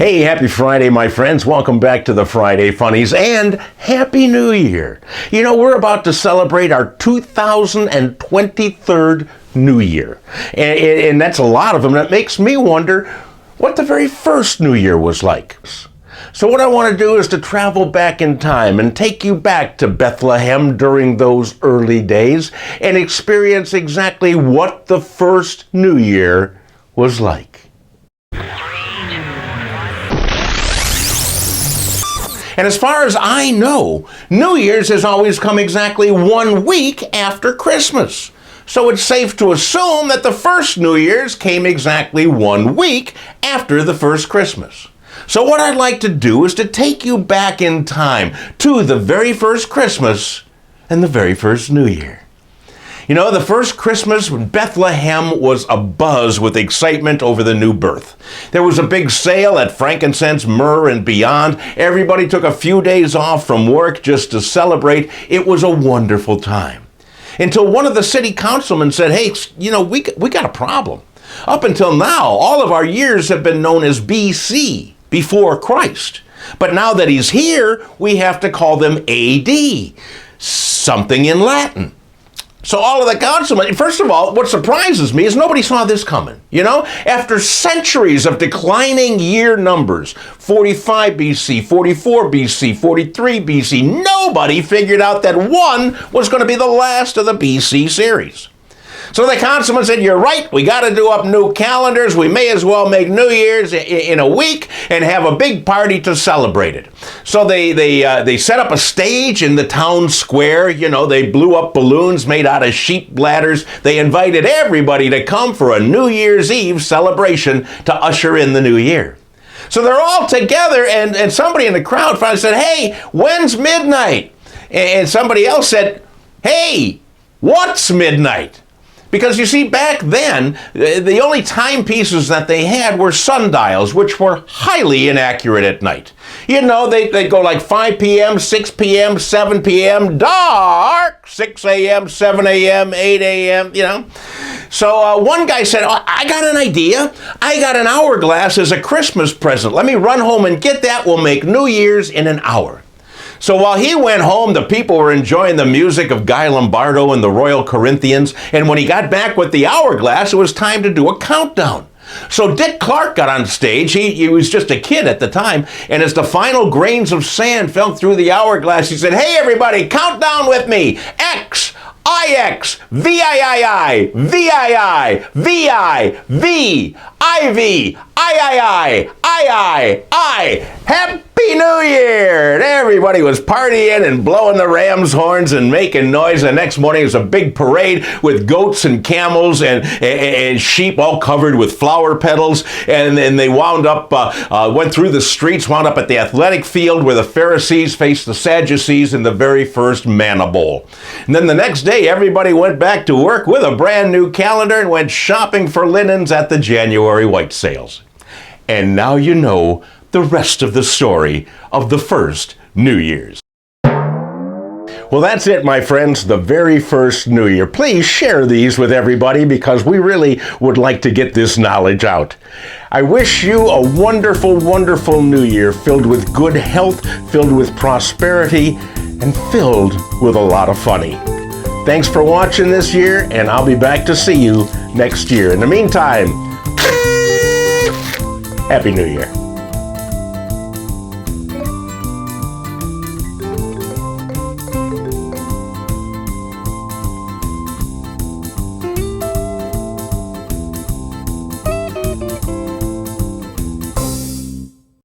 Hey, happy Friday, my friends. Welcome back to the Friday Funnies and Happy New Year. You know, we're about to celebrate our 2023rd New Year. And that's a lot of them. And it makes me wonder what the very first New Year was like. So what I want to do is to travel back in time and take you back to Bethlehem during those early days and experience exactly what the first New Year was like. And as far as I know, New Year's has always come exactly 1 week after Christmas. So it's safe to assume that the first New Year's came exactly 1 week after the first Christmas. So what I'd like to do is to take you back in time to the very first Christmas and the very first New Year. You know, the first Christmas, Bethlehem was abuzz with excitement over the new birth. There was a big sale at frankincense, myrrh, and beyond. Everybody took a few days off from work just to celebrate. It was a wonderful time. Until one of the city councilmen said, hey, you know, we got a problem. Up until now, all of our years have been known as BC, before Christ. But now that he's here, we have to call them AD, something in Latin. So all of the councilmen, first of all, what surprises me is nobody saw this coming. You know, after centuries of declining year numbers, 45 BC, 44 BC, 43 BC, nobody figured out that one was going to be the last of the BC series. So the councilman said, you're right, we got to do up new calendars. We may as well make New Year's in a week and have a big party to celebrate it. So they set up a stage in the town square. You know, they blew up balloons made out of sheep bladders. They invited everybody to come for a New Year's Eve celebration to usher in the new year. So they're all together, and somebody in the crowd finally said, hey, when's midnight? And somebody else said, hey, what's midnight? Because you see, back then, the only timepieces that they had were sundials, which were highly inaccurate at night. You know, they'd go like 5 p.m., 6 p.m., 7 p.m., dark, 6 a.m., 7 a.m., 8 a.m., you know. So one guy said, oh, I got an idea. I got an hourglass as a Christmas present. Let me run home and get that. We'll make New Year's in an hour. So while he went home, the people were enjoying the music of Guy Lombardo and the Royal Corinthians, and when he got back with the hourglass, it was time to do a countdown. So Dick Clark got on stage. He was just a kid at the time, and as the final grains of sand fell through the hourglass, he said, hey everybody, count down with me. X, IX, VIII, VII, VI, V, IV, I. Happy New Year! And everybody was partying and blowing the ram's horns and making noise. The next morning was a big parade with goats and camels and sheep all covered with flower petals. And then they wound up, went through the streets, wound up at the athletic field where the Pharisees faced the Sadducees in the very first manna bowl. And then the next day, everybody went back to work with a brand new calendar and went shopping for linens at the January white sales. And now you know the rest of the story of the first New Year's. Well, that's it, my friends, the very first New Year. Please share these with everybody because we really would like to get this knowledge out. I wish you a wonderful, wonderful New Year filled with good health, filled with prosperity, and filled with a lot of funny. Thanks for watching this year, and I'll be back to see you next year. In the meantime, Happy New Year.